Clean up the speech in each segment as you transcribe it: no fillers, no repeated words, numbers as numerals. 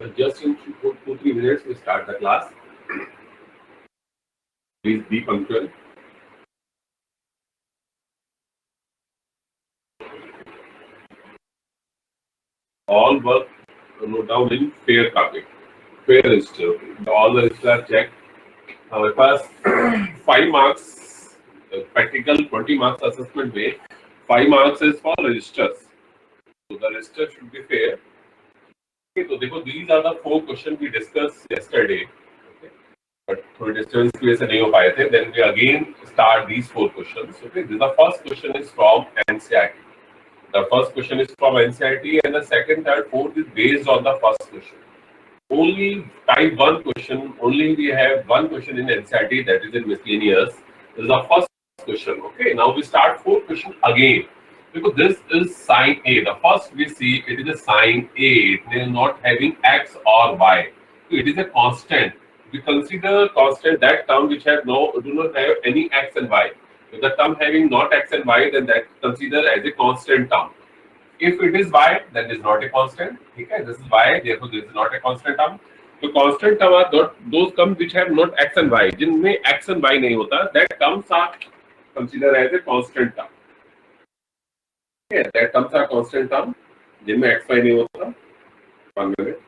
Just in 2-3 minutes, we start the class. Please be punctual. All work note down in fair topic. Fair register. All the register are checked. First, 5 marks practical, 20 marks assessment way. 5 marks is for registers. So the register should be fair. Okay, so देखो, these are the 4 questions we discussed yesterday. Okay. But थोड़ी distance की वजह से नहीं हो पाए थे. Then we again start these 4 questions. Okay, the first question is from NCERT. The first question is from NCERT, and the second, third, fourth is based on the first question. Only type 1 question. Only we have one question in NCERT, that is in miscellaneous. This is the first question. Okay, now we start 4th question again. Because this is sign A. The first we see it is a sign A. It is not having X or Y. So it is a constant. We consider constant that term which have do not have any X and Y. If the term having not X and Y, then that considered as a constant term. If it is Y, then it is not a constant. Okay, this is Y, therefore this is not a constant term. So constant term are those terms which have not X and Y. जिनमें X and Y नहीं होता, that terms are considered as a constant term. Okay, that terms are constant term. जिनमें X Y नहीं होता. 1 minute.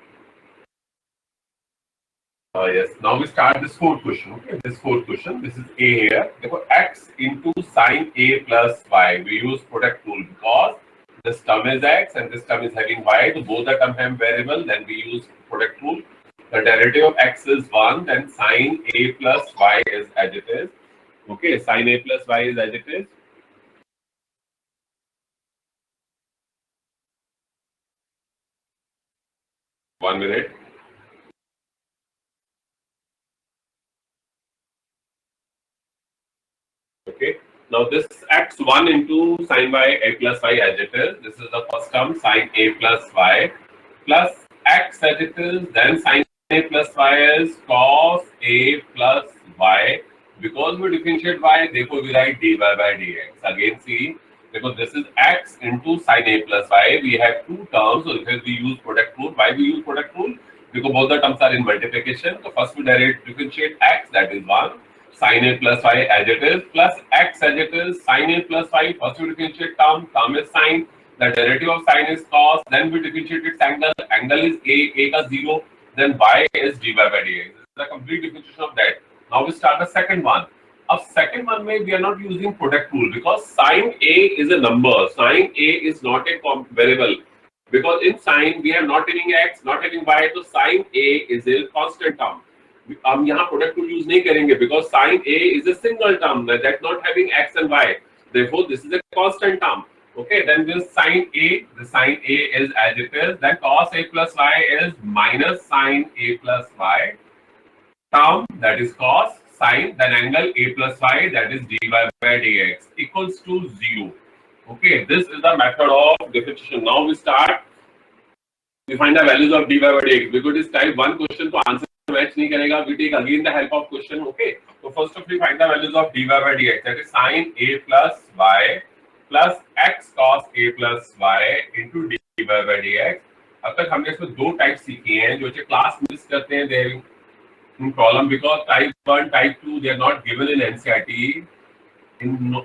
Yes. Now we start this 4th question. Okay, this 4th question. This is A here. Therefore, X into sine A plus Y. We use product rule because this term is X and this term is having Y. So both the term have variable. Then we use product rule. The derivative of X is 1. Then sine A plus Y is as it is. Okay, sine A plus Y is as it is. One minute. Okay. Now this x1 into sine y a plus y as it is. This is the first term, sine a plus y plus x as it is. Then sine a plus y is cos a plus y. Because we differentiate y, therefore we write dy by dx. Again, see, because this is x into sine a plus y. We have 2 terms, so because we use product rule. Why we use product rule? Because both the terms are in multiplication. So first we differentiate x, that is 1. Sin a plus y as it is plus x as it is. Sin a plus y, first we differentiate term is sine, the derivative of sine is cos, then we differentiate its angle is a ka 0, then y is dy by dx. This is the complete differentiation of that. Now we start the second one. Of second one we are not using product rule because sine a is a number. Sine a is not a variable because in sine we are not having x, not having y, so sine a is a constant term. हम यहाँ product rule use नहीं करेंगे because sin a is a single term that not having x and y. Therefore, this is a constant term. Okay, then this sin a, the sin a is as it is. Then cos a plus y is minus sin a plus y. Term that is cos sin, then angle a plus y that is dy by dx equals to 0. Okay, this is the method of differentiation. Now we start. We find the values of dy by dx because it's type 1 question to answer. Match नहीं करेगा. We take again the help of question. Okay. So first of all, we find the values of dy by dx. That is sin a plus y plus x cos a plus y into dy by dx. अब तक हमने इसमें 2 type सीखे हैं जो class miss करते हैं. They in problem because type 1, type 2 they are not given in NCERT. In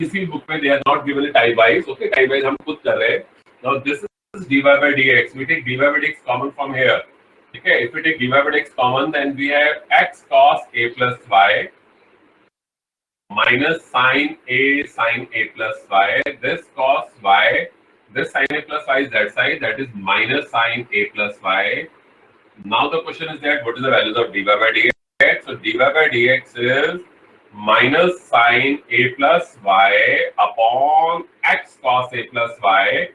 किसी बुक में they are not given in type wise. Okay, type wise हम खुद कर रहे हैं. Now this is dy by dx. We take dy by dx common from here. Okay, if we take dy by dx common, then we have x cos a plus y minus sin a plus y. This cos y, this sin a plus y is that side, that is minus sin a plus y. Now the question is that what is the values of dy by dx? So dy by dx is minus sin a plus y upon x cos a plus y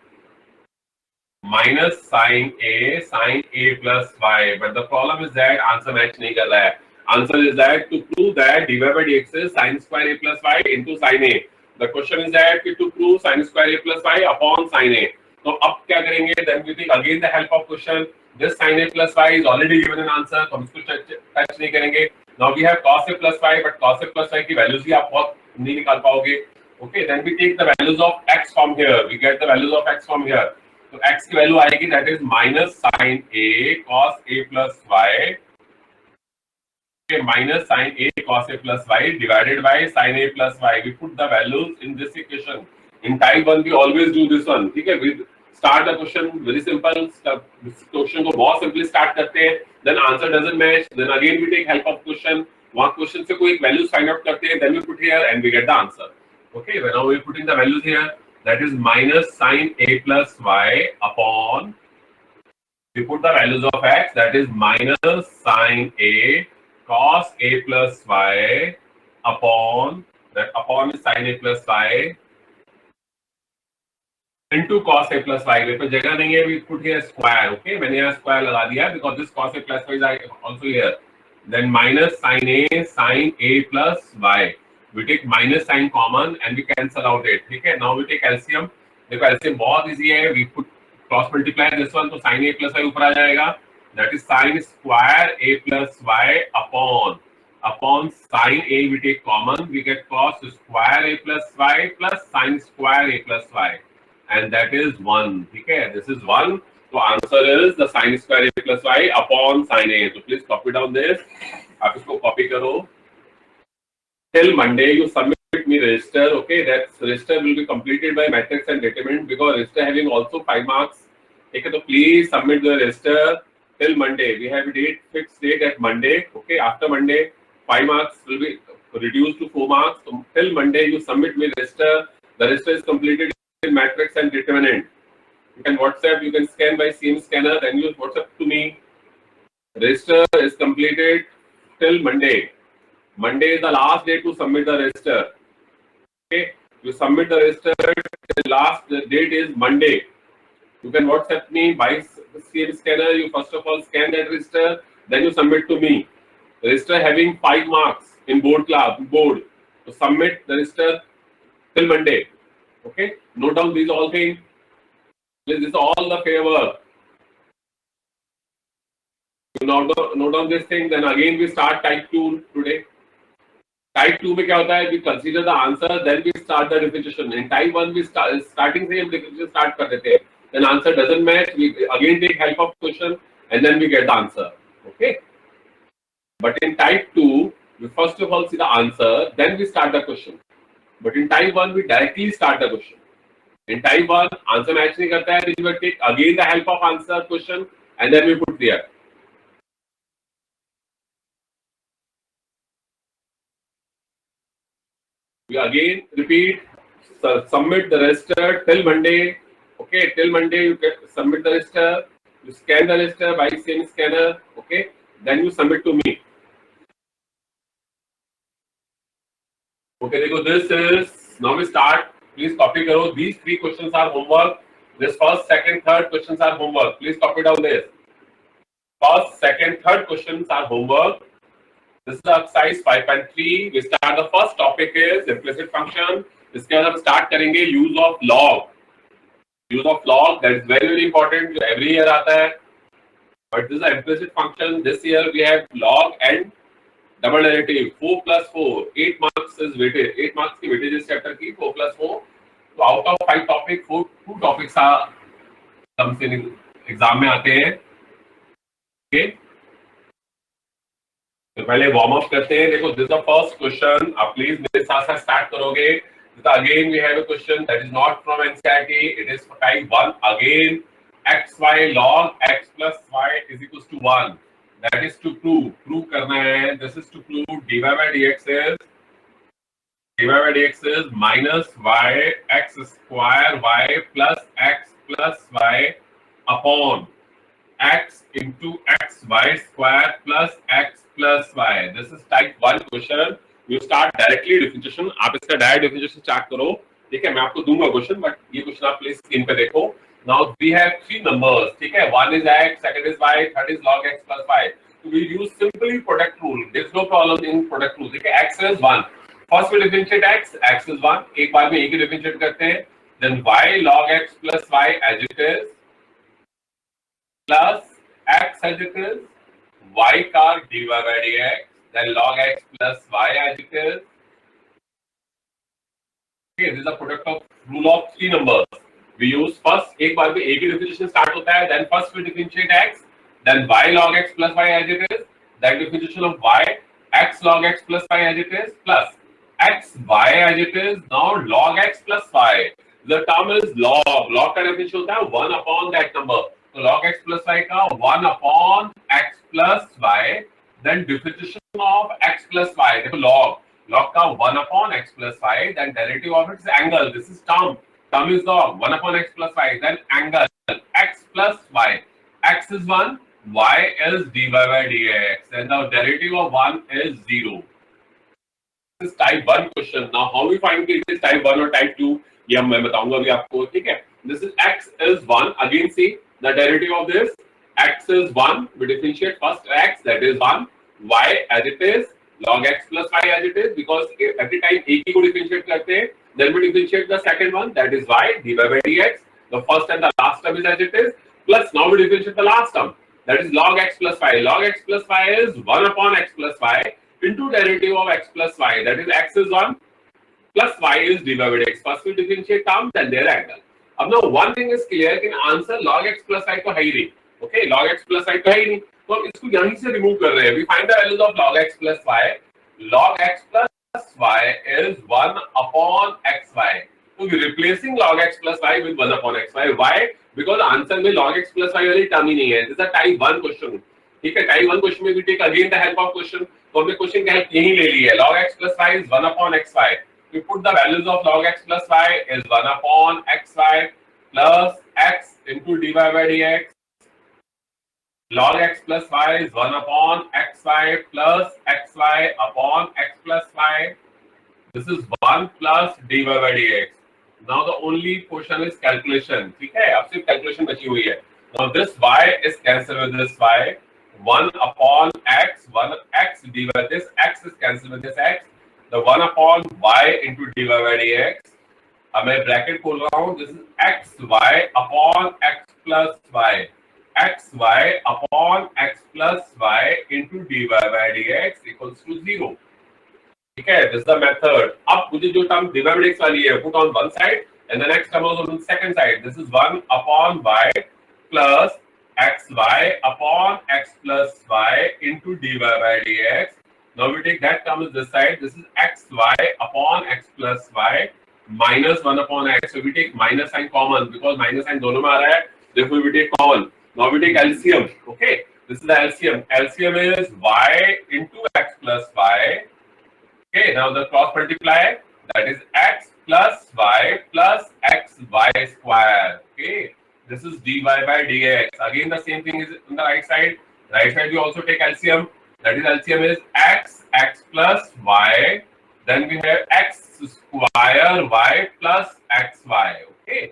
minus sin a plus y. But the problem is that answer match नहीं कर रहा है. Answer is that to prove that dy by dx is sin square a plus y into sin a. The question is that to prove sin square a plus y upon sin a. तो अब क्या करेंगे? Then we take again the help of question. This sin a plus y is already given an answer, तो हम इसको touch नहीं करेंगे. Now we have cos a plus y, but cos a plus y की values भी आप बहुत नहीं निकाल पाओगे. Okay, then we take the values of x from here. We get the values of x from here. तो x की value आएगी that is minus sign a cos a plus y, minus sin a cos a plus y divided by sin a plus y. We put the values in this equation. In type 1 we always do this one. ठीक है, we start the question very simple. Question को बहुत simply start करते हैं, then answer doesn't match, then again we take help of question. वहाँ question से कोई एक value find out करते हैं, then we put here and we get the answer. Okay, when now we putting the values here, that is minus sin a plus y upon, we put the values of x, that is minus sin a cos a plus y upon, that upon is sin a plus y into cos a plus y. मेरे पे जगह नहीं है, we put here square. Okay, मैंने यहाँ square लगा दिया because this cos a plus y is also here. Then minus sin a plus y. We take minus sign common and we cancel out it. ठीक है, now we take LCM. देखो LCM बहुत easy है. We put cross multiply this one, तो sin a plus y ऊपर आ जाएगा. That is sin square a plus y upon sin a we take common, we get cos square a plus y plus sin square a plus y, and that is 1. ठीक है, this is 1. So answer is the sin square a plus y upon sin a. So please copy down this. आप इसको copy करो. Till Monday you submit me register. Okay, that register will be completed by matrix and determinant because register having also 5 marks. Okay, so please submit the register till Monday. We have a date, fixed date at Monday. Okay, after Monday 5 marks will be reduced to 4 marks. So till Monday you submit me register. The register is completed in matrix and determinant. You can WhatsApp, you can scan by CM scanner, then you WhatsApp to me. Register is completed till Monday. Monday is the last day to submit the register. Okay, you submit the register. The last date is Monday. You can WhatsApp me by CM scanner. You first of all scan that register, then you submit to me. Register having 5 marks in board class board. So submit the register till Monday. Okay, note down these all things. This is all the fair work. You note down this thing. Then again we start type 2 today. Type 2 में क्या होता है? We consider the answer, then we start the repetition. In type 1 we starting से हम repetition start कर देते हैं. Then answer doesn't match, we again take help of question and then we get the answer. Okay. But in type 2, we first of all see the answer, then we start the question. But in type 1 we directly start the question. In type 1 answer match नहीं करता है, we will take again the help of answer question and then we put there. We again repeat, submit the register till Monday. Okay, till Monday you can submit the register. You scan the register by same scanner. Okay, then you submit to me. Okay, देखो this is now we start. Please copy करो. These 3 questions are homework. This first, second, third questions are homework. Please copy down this. First, second, third questions are homework. This is the exercise 5.3. We start the first topic is implicit function. इसके बाद हम start करेंगे use of log. Use of log, that is very very important. Every year आता है. But this is an implicit function. This year we have log and double derivative. 4 plus 4. 8 marks is weighted. 8 marks की weightage इस chapter की 4 plus 4. So out of 5 topics, 2 topics are exam में आते हैं. Okay. तो पहले वार्म अप करते हैं. देखो दिस द फर्स्ट क्वेश्चन. आप प्लीज मेरे साथ साथ स्टार्ट करोगे. Again we have a question that is not from NCERT. It is for type 1. Again xy log x plus y is equals to 1. That is to prove करना है. This is to prove dy by dx is minus y x square y plus x plus y upon x into xy square plus x plus y. This is type 1 question. You start directly differentiation. आप इसका direct differentiation start करो. ठीक है, मैं आपको दूंगा question, but ये question आप प्लीज स्क्रीन पे देखो. Now we have 3 numbers. ठीक है, 1 is x, second is y, third is log x plus y. So we use simply product rule. There is no problem in product rule. ठीक है, x is 1. First we differentiate x is 1. एक बार में एक ही differentiate करते हैं. Then y log x plus y as it is plus x as it is, y का dy by dx, then log x plus y as it is. Okay, this is a product of rule of 3 numbers. we use first एक बार में एक ही differentiation start होता है, then first we differentiate x, then y log x plus y as it is, then differentiation of y, x log x plus y as it is, plus x y as it is, now log x plus y. The term is log. Log का definition होता है 1 upon that number. तो log x plus y का 1 upon x plus y, then differentiation of x plus y. देखो log का 1 upon x plus y, then derivative of its angle. This is term. Term is log 1 upon x plus y, then angle x plus y. X is 1, y is dy by dx, and the derivative of 1 is 0. This is type 1 question. Now how we find it is type 1 or type 2? ये मैं बताऊंगा अभी आपको, ठीक है? This is x is 1. Again see the derivative of this. X is 1. We differentiate first x, that is 1. Y as it is, log x plus y as it is, because every time एक ही को differentiate करते हैं, then we differentiate the second one, that is y dy by dx. The first and the last term is as it is. Plus now we differentiate the last term, that is log x plus y. Log x plus y is 1 upon x plus y into derivative of x plus y, that is x is 1 plus y is dy by dx. First we differentiate terms and their angle. अब now one thing is clear कि answer log x plus y तो है ही नहीं, okay? Log x plus y तो है ही नहीं, तो हम इसको यहीं से रिमूव कर रहे हैं. We find the values of log x plus y. Log x plus y is 1 upon xy. So we replacing log x plus y with 1 upon xy. Why? Because answer में log x plus y वाली term ही नहीं है. This is a type 1 question. ठीक है, type 1 question में we take again the help of question. तो हमने question की हेल्प यही ले ली है. Log x plus y is 1 upon xy. We put the values of log x plus y is 1 upon xy plus x into dy by dx. Log x plus y is 1 upon xy plus xy upon x plus y. This is 1 plus dy by dx. Now the only portion is calculation. ठीक है, अब सिर्फ calculation बची हुई है. Now this y is cancelled with this y. 1 upon x, 1 x dy by this x is cancelled with this x. The 1 upon y into dy by dx. अब मैं bracket खोल रहा हूँ. This is x y upon x plus y. X y upon x plus y into dy by dx equals to 0. ठीक है, this is the method. अब मुझे जो टर्म dy by dx वाली है, put on one side and the next term on the second side. This is 1 upon y plus xy upon x plus y into dy by dx. Now we take that term as this side. This is xy upon x plus y minus 1 upon x. So we take minus sign common because minus sign दोनों में आ रहा है. Therefore we take common. Now we take LCM. Okay, this is the LCM. LCM is y into x plus y. Okay, now the cross multiply, that is x plus y plus xy square. Okay, this is dy by dx. Again the same thing is on the right side. Right side we also take LCM. That is LCM is x plus y. Then we have x square y plus xy. Okay.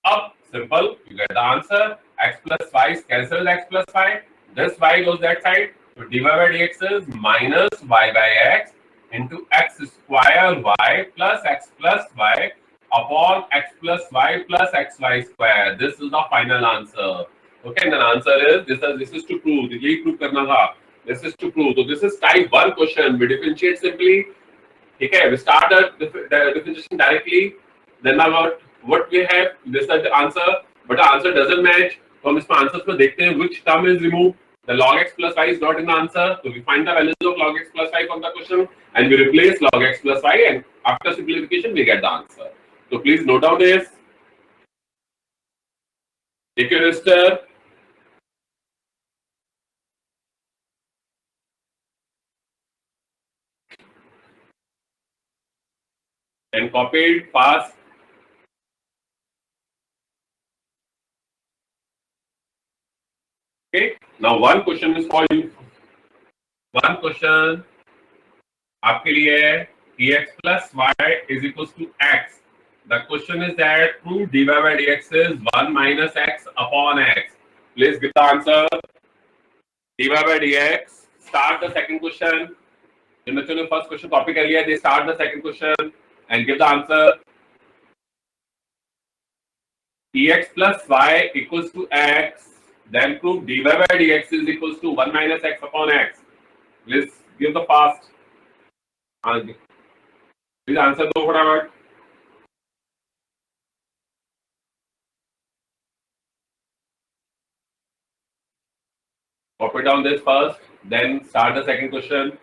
Up simple, you get the answer. X plus y is cancelled x plus y. This y goes that side. So dy by dx is minus y by x into x square y plus x plus y upon x plus y plus xy square. This is the final answer. Okay, and the answer is this is to prove. यही prove करना था. This is to prove. So this is type 1 question. We differentiate simply. Okay, we start the differentiation directly. Then about what we have, this is the answer, but the answer doesn't match. So हम इसमें answers में देखते हैं which term is removed. The log x plus y is not in the answer. So we find the values of log x plus y from the question and we replace log x plus y, and after simplification we get the answer. So please note down this. Take your register. And copied fast. Okay. Now one question is for you. One question आपके लिए है ex plus y is equals to x. The question is that prove dy by dx is 1 minus x upon x. Please give the answer. dy by dx. Start the second question. जिन बच्चों ने first question copy कर लिया, they start the second question and give the answer. Ex plus y equals to x. Then prove dy by dx is equals to 1 minus x upon x. Please give the fast. Please answer दो फटाफट. Copy down this first, then start the second question.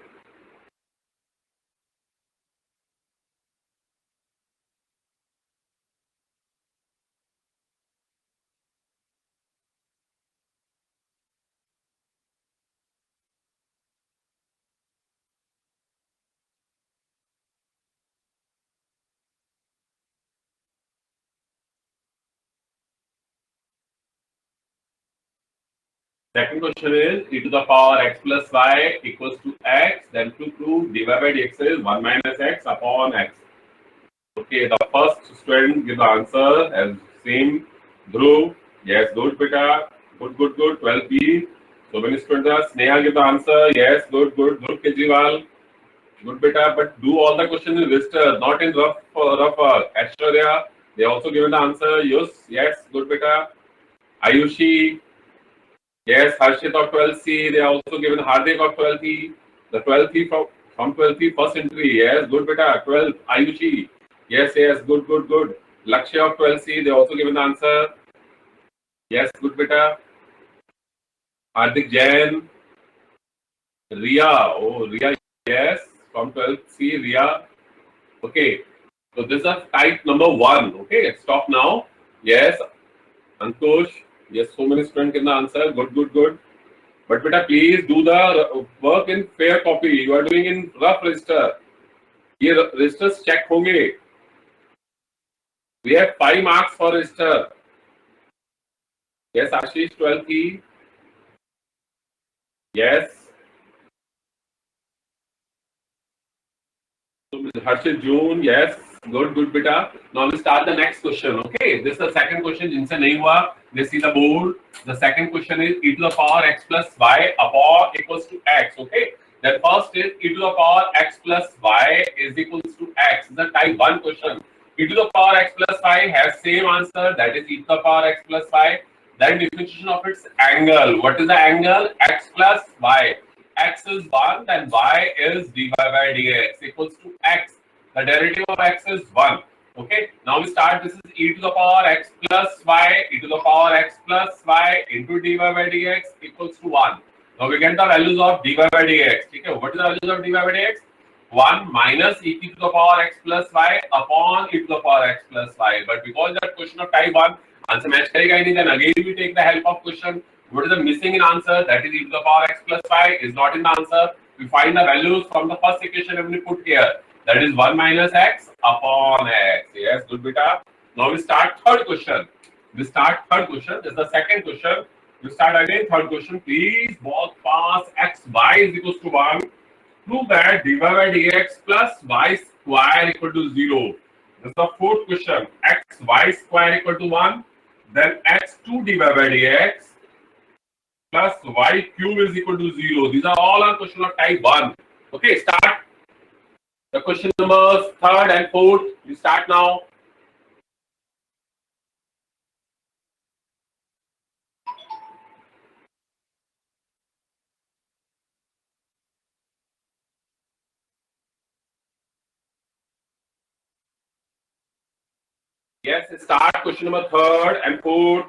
Second question is e to the power x plus y equals to x. Then to prove dy by dx is 1 minus x upon x. Okay, the first student give the answer as same. Dhruv, yes, good beta, good. 12B. So many students are Sneha give the answer. Yes, good. Dhruv Kejriwal, good beta. But do all the questions in register, not in rough. Aishwarya, they also given the answer. Yes, good beta. Ayushi, yes, Harshit of 12C, they are also given Hardik of 12E. The 12E from 12E first entry, yes, good beta. 12, Ayushi, yes, good. Lakshya of 12C, they also given the answer. Yes, good beta. Hardik Jain, Ria, yes, from 12C, Ria. Okay, so this is type number 1. Okay, stop now. Yes, Ankush, yes, so many students give the answer. Good. But beta, please do the work in fair copy. You are doing in rough register. ये registers check होंगे. We have 5 marks for register. Yes, Ashish 12 की. Yes. Harshit June. Yes. Good beta. Now we start the next question. Okay. This is the second question. जिनसे नहीं हुआ, they see the board. The second question is e to the power x plus y upon equals to x. Okay. Then first is e to the power x plus y is equals to x. It's a type 1 question. E to the power x plus y has same answer, that is e to the power x plus y. Then differentiation of its angle. What is the angle? X plus y. X is 1, then y is dy by dx equals to x. The derivative of x is 1. Okay. Now we start. This is e to the power x plus y, e to the power x plus y into dy by dx equals to 1. Now we get the values of dy by dx. Okay. What is the values of dy by dx? 1 minus e to the power x plus y upon e to the power x plus y. But because that question of type 1, answer match karega hi nahi, then again we take the help of question. What is the missing in answer? That is e to the power x plus y is not in the answer. We find the values from the first equation and we put here. That is 1 minus x upon x. Yes, good beta. Now we start third question. This is the second question. We start again third question. Please walk past x y is equals to 1. Prove that dy by dx plus y square equal to 0. This is the fourth question. X y square equal to 1. Then x2 dy by dx plus y cube is equal to 0. These are all our question of type 1. Okay, start. The question numbers 3rd and 4th. You start now. Yes, start question number 3rd and 4th.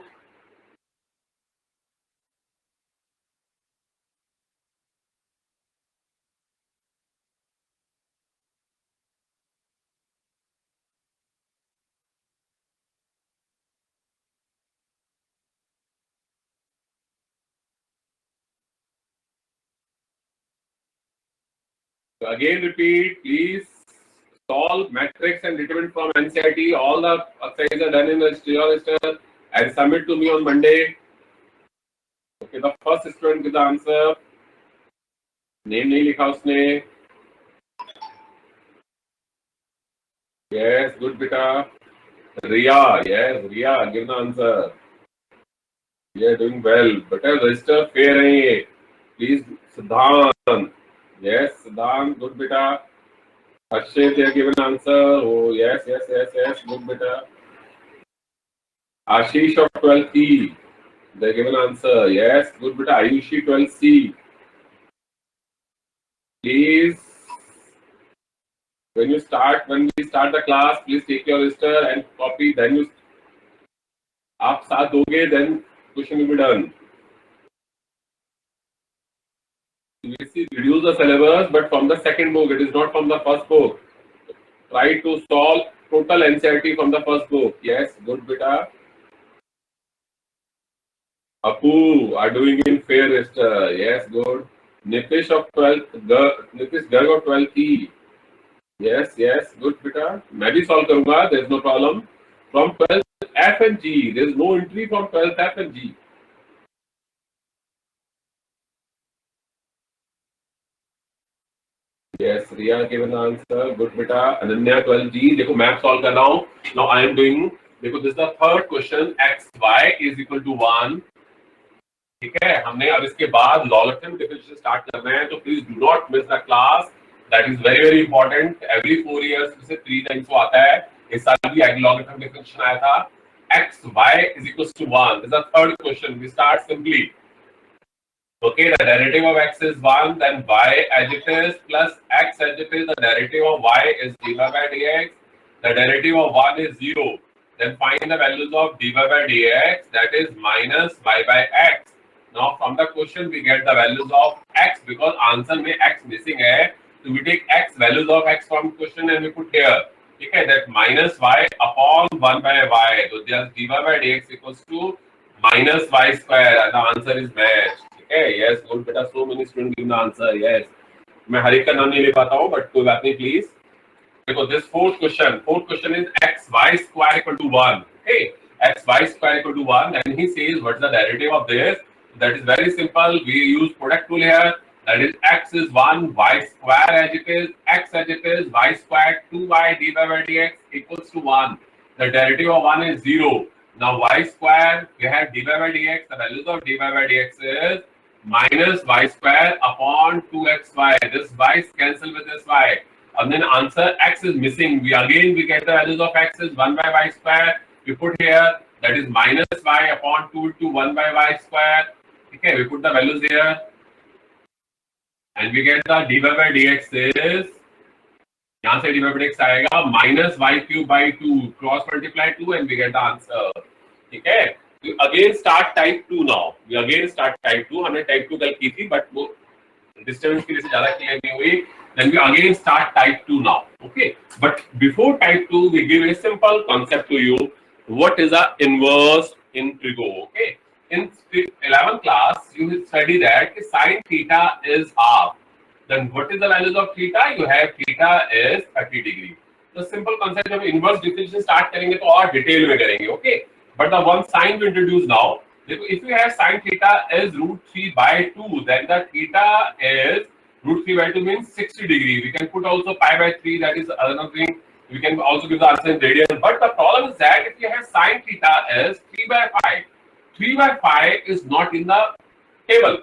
So again repeat, please solve matrix and determine from NCERT. All the exercises are done in the register and submit to me on Monday. Okay, the first student give the answer. Name नहीं लिखा उसने. Yes, good beta. Ria, yes, Ria, give the answer. You are doing well. Beta register fair है ये. Please, Siddhant. Yes, Siddhant, good beta. Harshit, they are given answer. Oh, yes, good beta. Ashish of 12E, they are given answer. Yes, good beta. Ayushi 12C. Please, when we start the class, please take your register and copy. Then you, आप साथ दोगे, then question will be done. CBSE reduce the syllabus, but from the second book, it is not from the first book. Try to solve total NCERT from the first book. Yes, good beta. Apu are doing in fair register. Yes, good. Nitish of 12th, Nitish Garg of 12th E. Yes, yes, good beta. मैं भी solve करूँगा. There is no problem. From 12th F and G, there is no entry from 12th F and G. Yes, Riya given the answer. Good beta. Ananya 12G. देखो मैं solve कर रहा हूँ. Now I am doing. देखो this is the third question. X y is equal to 1. ठीक है, हमने अब इसके बाद लॉगरिथम डिफरेंशियल स्टार्ट करना है, तो please do not miss the class. That is very very important. Every 4 years से 3 टाइम्स वो आता है. इस साल भी लॉगरिथम डिफरेंशियल आया था. x y is equals to 1. This is the third question. We start simply. Okay, the derivative of x is 1, then y as it is plus x as it is. The derivative of y is dy by dx. The derivative of 1 is 0. Then find the values of dy by dx, that is minus y by x. Now from the question we get the values of x, because answer में x missing है, so we take x values of x from question and we put here. ठीक है, that minus y upon 1 by y. So just dy by dx equals to minus y square, and the answer is matched. Okay, yes, good beta. So many students give the answer. Yes, मैं हर एक का नाम नहीं ले पाता हूँ, but कोई बात नहीं, please. Because this fourth question is x y square equal to 1. Okay, x y square equal to 1, and he says what is the derivative of this. That is very simple. We use product tool here. That is x is 1, y square as it is, x as it is, y square 2y dy by dx equals to 1. The derivative of 1 is 0. Now y square, we have dy by dx. The values of dy by dx is minus y square upon 2xy. This y is cancelled with this y. And then answer x is missing. We get the values of x is 1 by y square. We put here that is minus y upon 2 to 1 by y square. Okay, we put the values here. And we get the dy by dx is, यहाँ से dy by dx आएगा minus y cube by 2. Cross multiply 2 and we get the answer. ठीक है? We again start type 2 now. We again start type 2. हमने type 2 कल की थी, but वो डिस्टर्बेंस की वजह से ज्यादा क्लियर नहीं हुई. Then we again start type 2 now. Okay, but before type 2 we give a simple concept to you. What is the inverse in trigo? Okay, in 11th class you will study that sin theta is half. Then what is the values of theta? You have theta is 30 degree. The simple concept of inverse differentiation start करेंगे तो और detail में करेंगे. Okay, but the one sign we introduce now. If you have sin theta is √3 by 2, then the theta is √3 by 2 means 60 degree. We can put also pi by 3. That is another thing. We can also give the answer in radian. But the problem is that if you have sin theta is 3 by 5, 3 by 5 is not in the table.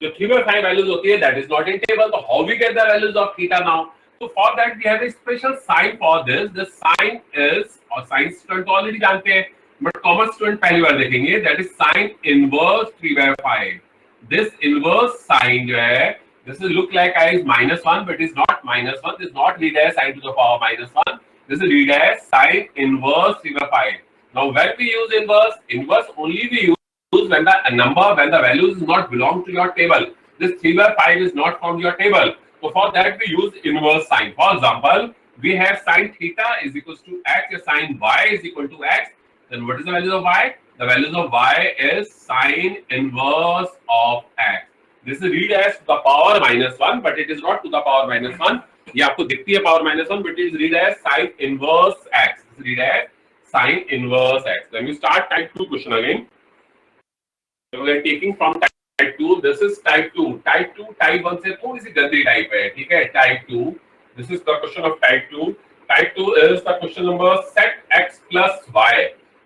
So 3 by 5 values okay, that is not in table. So how we get the values of theta now? So for that we have a special sign for this. The sign is, और science student already जानते हैं, but commerce student पहली बार देखेंगे. That is sin inverse 3 by 5. This inverse sign जो है, this is look like I is -1, but it is not -1. This is not read as sin to the power -1. This is read as sin inverse 3 by 5. Now when we use inverse only we use when the number, when the values do not belong to your table. This 3 by 5 is not from your table. So for that we use inverse sign. For example, we have sin theta is equals to x, sin y is equal to x. Then what is the value of y? The values of y is sin inverse of x. This is read as to the power -1, but it is not to the power -1. ये आपको दिखती है power -1, but it is read as sin inverse x. This is read as sin inverse x. Then we start type 2 question again. So we are taking from type 2. This is type 2. Type 2 type 1 से थोड़ी सी गंदी type है. ठीक है? Type 2. This is the question of type 2. Type 2 is the question number sec x plus y.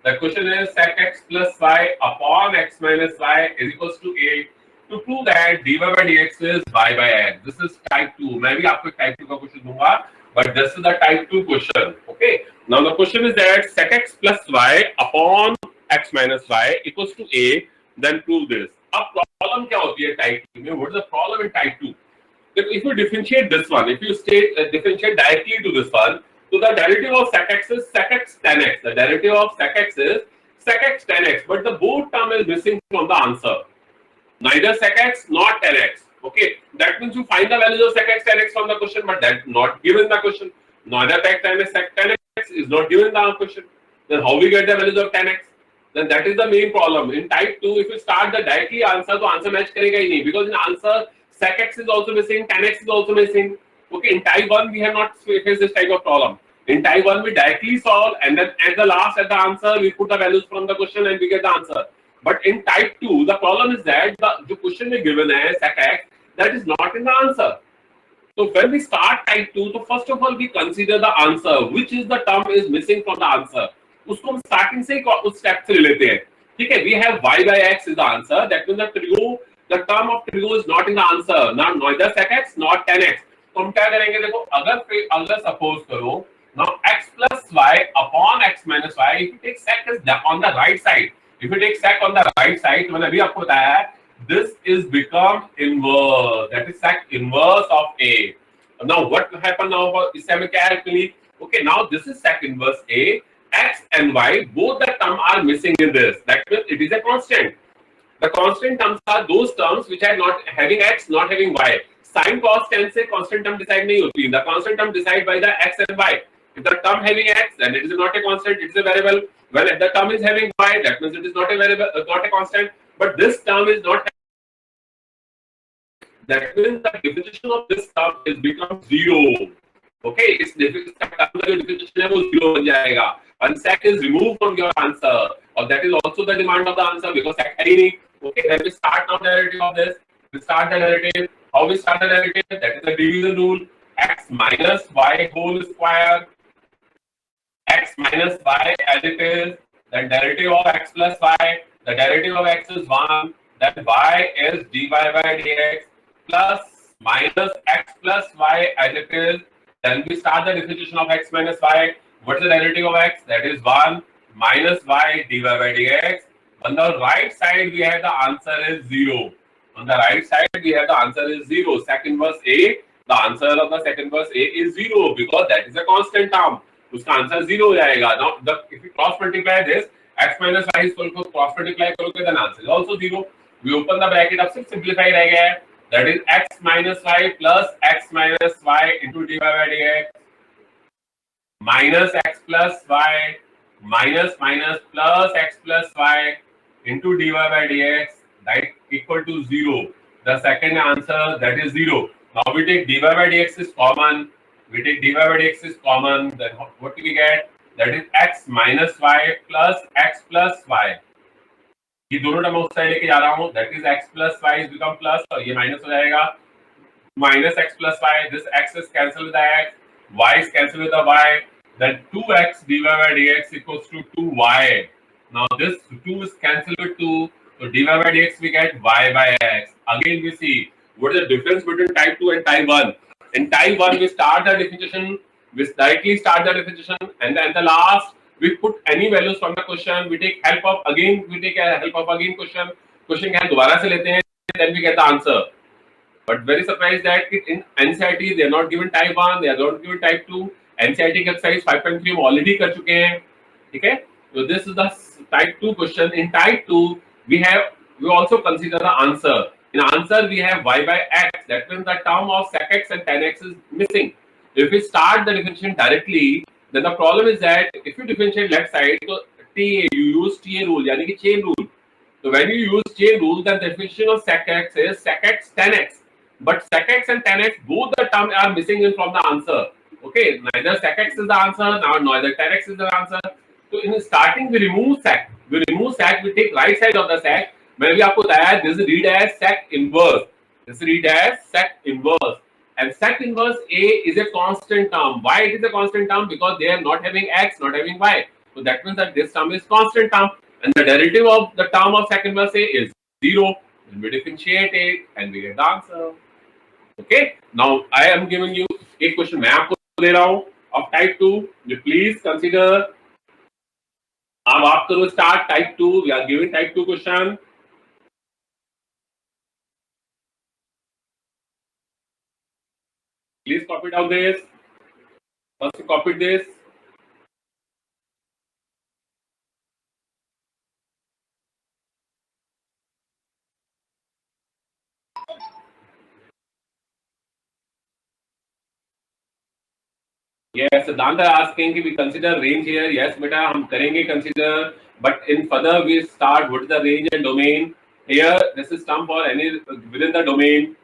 The question is sec x plus y upon x minus y is equals to a. To prove that dy by dx is y by x. This is type 2. मैं भी आपको type 2 का question दूंगा, but this is the type 2 question. Okay. Now the question is that sec x plus y upon x minus y equals to a. Then prove this. अब problem क्या होती है type 2 में? What is the problem in type 2? If you differentiate this one, if you differentiate directly to this one, so the derivative of sec x is sec x tan x. The derivative of sec x is sec x tan x, but the both term is missing from the answer. Neither sec x nor tan x. Okay, that means you find the values of sec x tan x from the question, but that not given in the question. Neither sec tan x is not given in the question. Then how we get the values of tan x? Then that is the main problem. In type 2, if you start the directly answer, तो answer match करेगा ही नहीं, because in answer sec x is also missing, tan x is also missing. Okay, in type 1 we have not faced this type of problem. In type 1 we directly solve, and then at the last at the answer we put the values from the question and we get the answer. But in type 2 the problem is that the question is given as sec x, that is not in the answer. So when we start type 2, so first of all we consider the answer, which is the term is missing from the answer. उसको हम starting से ही उस step से ले लेते हैं. ठीक है, we have y by x is the answer. That means the trio, the term of trio is not in the answer. Now neither sec x nor tan x. तो हम क्या करेंगे, देखो अगर suppose करो now x plus y upon x minus y, if you take sec is on the right side, if you take sec on the right side, तो मैंने अभी आपको बताया है, this is become inverse, that is sec inverse of a. Now what happen now for इससे हमें क्या है actually? Okay, now this is sec inverse a. X and y, both the term are missing in this. That means it is a constant. The constant terms are those terms which are not having x, not having y. Sin cos tan से constant term decide नहीं होती. The constant term decide by the x and y. If the term having x, then it is not a constant, it is a variable. Well, if the term is having y, that means it is not a variable, not a constant. But this term is not. That means the definition of this term is become zero. Okay, इस definition का जो definition है वो zero बन जाएगा. And sec is removed from your answer, or that is also the demand of the answer because sec है ही नहीं. Okay, then we start now the narrative of this. We start the narrative. How we start the narrative? That is the division rule. X minus y whole square. X minus y as it is. Then derivative of x plus y. The derivative of x is 1. Then y is dy by dx plus minus x plus y as it is. Then we start the differentiation of x minus y. What is the derivative of x? That is 1 minus y dy by dx. On the right side, we have the answer is 0. On the right side, we have the answer is 0. Sec inverse A, the answer of the sec inverse A is 0 because that is a constant term. उसका answer 0 हो जाएगा. Now, if you cross multiply this, x minus y is equal to cross multiply करोगे, then answer is also 0. We open the bracket, अब सिर्फ simplify रह गया है. That is x minus y plus x minus y into dy by dx minus x plus y minus minus plus x plus y into dy by dx, that equal to 0. The second answer, that is 0. Now we take dy by dx is common. We take dy by dx is common. Then what do we get? That is x minus y plus x plus y. ये दोनों term उस side लेके जा रहा हूँ. That is x plus y is become plus और ये minus हो जाएगा. Minus x plus y. This x is cancelled with the x. Y is cancelled with the y. Then 2x dy by dx equals to 2y. Now this 2 is cancelled with 2. So dy by dx we get y by x. Again we see what is the difference between type 2 and type 1. In type 1 we start the definition, we directly start the definition, and then the last we put any values from the question. We take help of again question. Question क्या है दोबारा से लेते हैं, then we get the answer. But very surprised that in NCERT they are not given type 1, they are not given type 2. NCERT का exercise 5.3 हम already कर चुके हैं. ठीक है? So this is the type 2 question. In type 2 we also consider the answer. In answer we have y by x. That means the term of sec x and tan x is missing. If we start the differentiation directly, then the problem is that if you differentiate left side, so TA you use TA rule, यानी कि chain rule. So when you use chain rule, then the definition of sec x is sec x tan x. But sec x and tan x, both the terms are missing in from the answer. Okay, neither sec x is the answer, now neither tan x is the answer. So in starting, we remove sec. We take right side of the sec. When we आपको बताया, this is read as sec inverse. This is read as sec inverse. And sec inverse A is a constant term. Why it is a constant term? Because they are not having x, not having y. So that means that this term is constant term. And the derivative of the term of sec inverse A is 0. Then we differentiate it and we get the answer. Okay. Now I am giving you एक question मैं आपको दे रहा हूँ of type 2. You please consider. अब आप करो start type 2. We are giving type 2 question. Please copy down this. First you copy this. Yes, Siddhant are asking कि we consider range here. Yes, बेटा हम करेंगे consider, but in further we start what is the range and domain. Here this is term for any within the domain.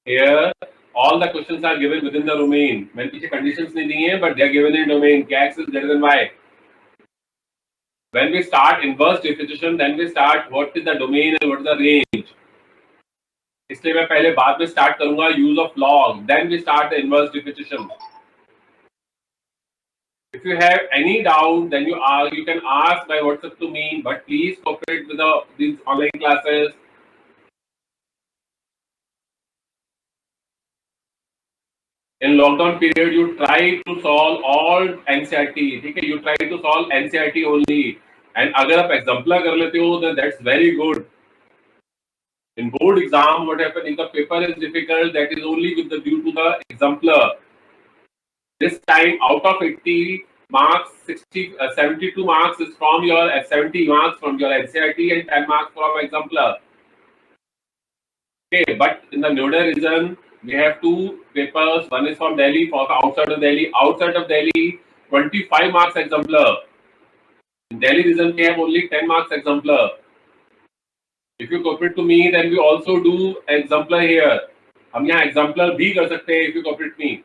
Here all the questions are given within the domain. मैंने पीछे conditions नहीं दी हैं, but they are given in domain. X is greater than Y. When we start inverse differentiation, then we start what is the domain and what is the range. इसलिए मैं पहले बाद में start करूँगा use of log. Then we start the inverse differentiation. If you have any doubt, then you can ask by WhatsApp to me. But please cooperate with these online classes. In lockdown period, you try to solve all NCERT. ठीक है? You try to solve NCERT only. And अगर आप exemplar कर लेते हो, then that's very good. In board exam, what happens if the paper is difficult? That is only due to the exemplar. This time, out of 80 marks, 72 marks is from your 70 marks from your NCERT and 10 marks from exemplar. Okay, but in the Noida region, we have two papers. One is from Delhi, for outside of Delhi. Outside of Delhi, 25 marks exemplar. In Delhi region, we have only 10 marks exemplar. If you cooperate to me, then we also do exemplar here. हम यहाँ exemplar भी कर सकते हैं if you cooperate me.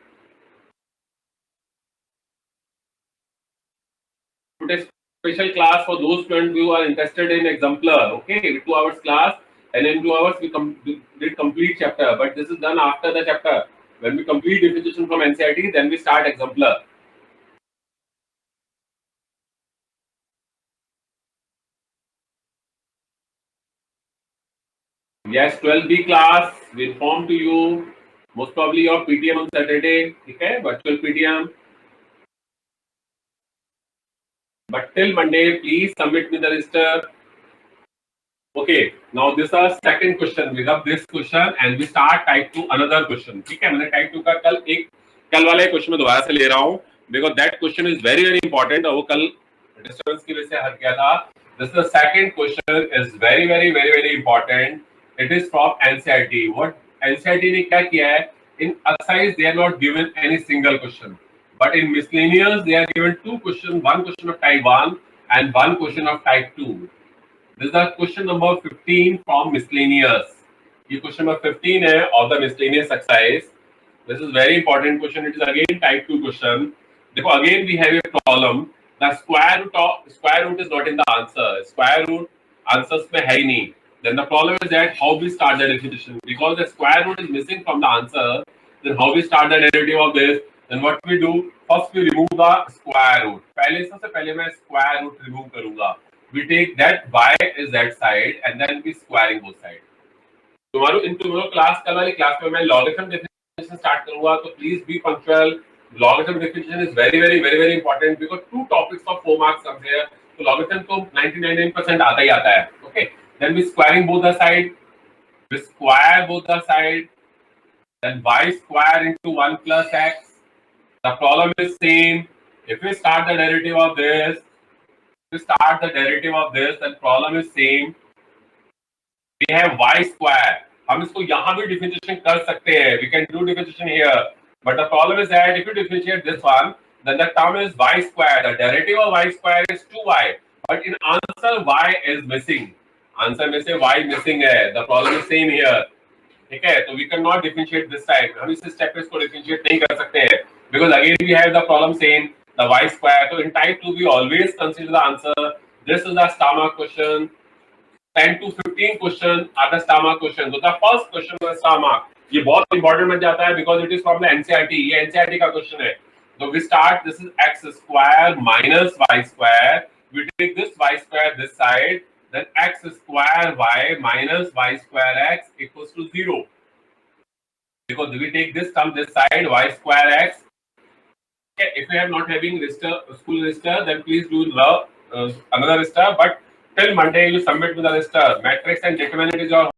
Put a special class for those students who are interested in exemplar. Okay, 2 hours class, and in 2 hours we did complete chapter. But this is done after the chapter. When we complete differentiation from NCERT, then we start exemplar. Yes, 12B class. We inform to you. Most probably your PTM on Saturday. Okay, virtual PTM. But till Monday, please submit me the register. Okay, now this is our second question. We have this question and we start type 2 another question. ठीक है, मैंने type 2 का कल वाले question में दोबारा से ले रहा हूँ because that question is very very important. और वो कल डिस्टर्बेंस की वजह से हट गया था. This is the second question is very very very very important. It is from NCERT. What NCERT ने क्या किया है? In exercise they are not given any single question, but in miscellaneous they are given two questions. One question of type 1 and one question of type 2. This is the question number 15 from miscellaneous. ये question number 15 है of the miscellaneous exercise. This is very important question. It is again type 2 question. देखो again we have a problem. The square root is not in the answer. Square root answers में है ही नहीं. Then the problem is that how we start the definition, because the square root is missing from the answer. Then how we start the derivative of this? Then what we do? First we remove the square root. पहले सबसे पहले मैं square root remove करूँगा. We take that y is that side and then we squaring both sides. tomorrow class कल वाली class में मैं logarithm definition start करूँगा, तो please be punctual. Logarithm definition is very very very very important because two topics of 4 marks come here. तो logarithm तो 99% आता ही आता है. Okay, then we squaring both the side. We square both the side. Then y square into 1 plus x. The problem is same. If we start the derivative of this, then problem is same. We have y square. हम इसको यहाँ भी differentiation कर सकते हैं. We can do differentiation here. But the problem is that if you differentiate this one, then the term is y square. The derivative of y square is 2y. But in answer y is missing. Answer में से y missing है. The problem is same here. ठीक है? तो we cannot differentiate this time. हम इस step पे इसको differentiate नहीं कर सकते हैं. Because again we have the problem same. The y square. So in type 2 we always consider the answer. This is the star mark question. 10 to 15 question are the star mark question. So the first question was star mark. ये बहुत important बन जाता है because it is from the NCERT. ये NCERT का question है. So we start. This is x square minus y square. We take this y square this side. Then x square y minus y square x equals to 0. Because we take this term this side, y square x. Okay, if you are not having register, school register, then please do another register. But till Monday, you submit with the register. Matrix and determinant is your